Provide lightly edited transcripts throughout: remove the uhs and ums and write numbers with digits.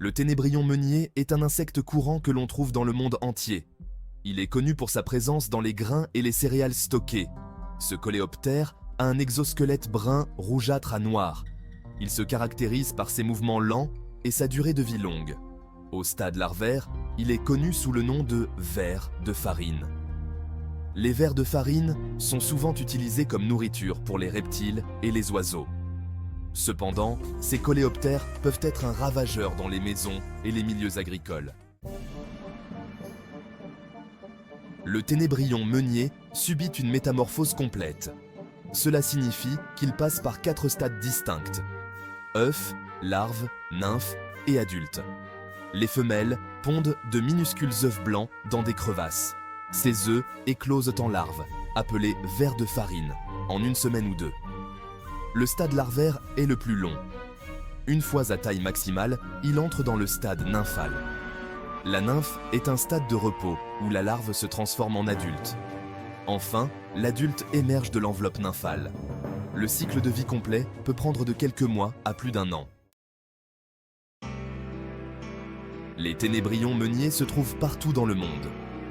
Le ténébrion meunier est un insecte courant que l'on trouve dans le monde entier. Il est connu pour sa présence dans les grains et les céréales stockées. Ce coléoptère a un exosquelette brun rougeâtre à noir. Il se caractérise par ses mouvements lents et sa durée de vie longue. Au stade larvaire, il est connu sous le nom de ver de farine. Les vers de farine sont souvent utilisés comme nourriture pour les reptiles et les oiseaux. Cependant, ces coléoptères peuvent être un ravageur dans les maisons et les milieux agricoles. Le ténébrion meunier subit une métamorphose complète. Cela signifie qu'il passe par 4 stades distincts: œufs, larves, nymphes et adultes. Les femelles pondent de minuscules œufs blancs dans des crevasses. Ces œufs éclosent en larves, appelées vers de farine, en 1 semaine ou 2. Le stade larvaire est le plus long. Une fois à taille maximale, il entre dans le stade nymphal. La nymphe est un stade de repos où la larve se transforme en adulte. Enfin, l'adulte émerge de l'enveloppe nymphale. Le cycle de vie complet peut prendre de quelques mois à plus d'1 an. Les ténébrions meuniers se trouvent partout dans le monde.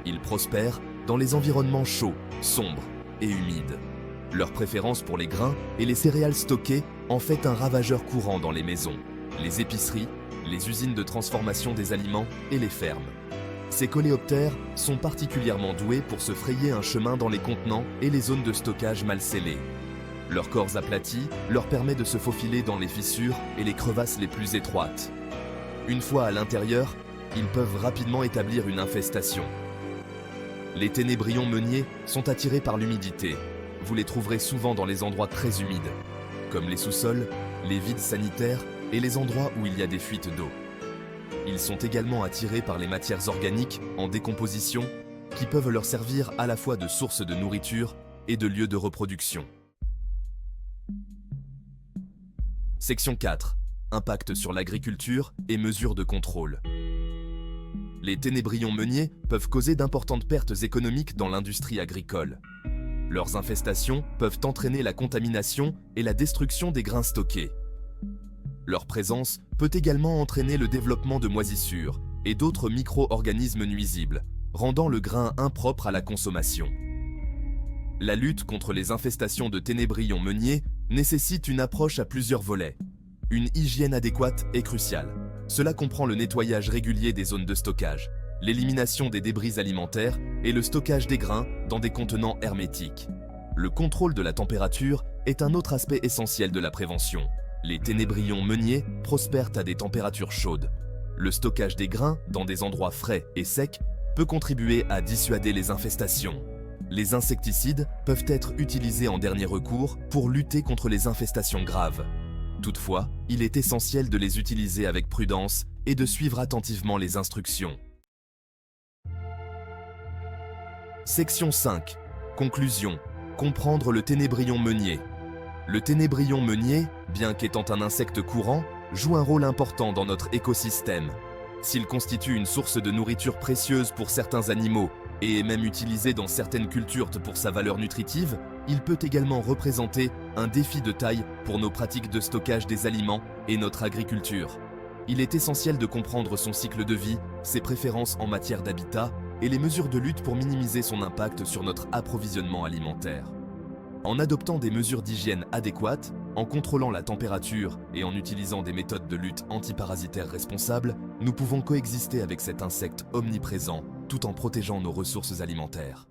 Ils prospèrent dans les environnements chauds, sombres et humides. Leur préférence pour les grains et les céréales stockées en fait un ravageur courant dans les maisons, les épiceries, les usines de transformation des aliments et les fermes. Ces coléoptères sont particulièrement doués pour se frayer un chemin dans les contenants et les zones de stockage mal scellées. Leurs corps aplatis leur permet de se faufiler dans les fissures et les crevasses les plus étroites. Une fois à l'intérieur, ils peuvent rapidement établir une infestation. Les ténébrions meuniers sont attirés par l'humidité. Vous les trouverez souvent dans les endroits très humides, comme les sous-sols, les vides sanitaires et les endroits où il y a des fuites d'eau. Ils sont également attirés par les matières organiques en décomposition qui peuvent leur servir à la fois de source de nourriture et de lieu de reproduction. Section 4. Impact sur l'agriculture et mesures de contrôle. Les ténébrions meuniers peuvent causer d'importantes pertes économiques dans l'industrie agricole. Leurs infestations peuvent entraîner la contamination et la destruction des grains stockés. Leur présence peut également entraîner le développement de moisissures et d'autres micro-organismes nuisibles, rendant le grain impropre à la consommation. La lutte contre les infestations de ténébrions meuniers nécessite une approche à plusieurs volets. Une hygiène adéquate est cruciale. Cela comprend le nettoyage régulier des zones de stockage, l'élimination des débris alimentaires et le stockage des grains dans des contenants hermétiques. Le contrôle de la température est un autre aspect essentiel de la prévention. Les ténébrions meuniers prospèrent à des températures chaudes. Le stockage des grains dans des endroits frais et secs peut contribuer à dissuader les infestations. Les insecticides peuvent être utilisés en dernier recours pour lutter contre les infestations graves. Toutefois, il est essentiel de les utiliser avec prudence et de suivre attentivement les instructions. Section 5. Conclusion. Comprendre le ténébrion meunier. Le ténébrion meunier, bien qu'étant un insecte courant, joue un rôle important dans notre écosystème. S'il constitue une source de nourriture précieuse pour certains animaux et est même utilisé dans certaines cultures pour sa valeur nutritive, il peut également représenter un défi de taille pour nos pratiques de stockage des aliments et notre agriculture. Il est essentiel de comprendre son cycle de vie, ses préférences en matière d'habitat et les mesures de lutte pour minimiser son impact sur notre approvisionnement alimentaire. En adoptant des mesures d'hygiène adéquates, en contrôlant la température et en utilisant des méthodes de lutte antiparasitaires responsables, nous pouvons coexister avec cet insecte omniprésent tout en protégeant nos ressources alimentaires.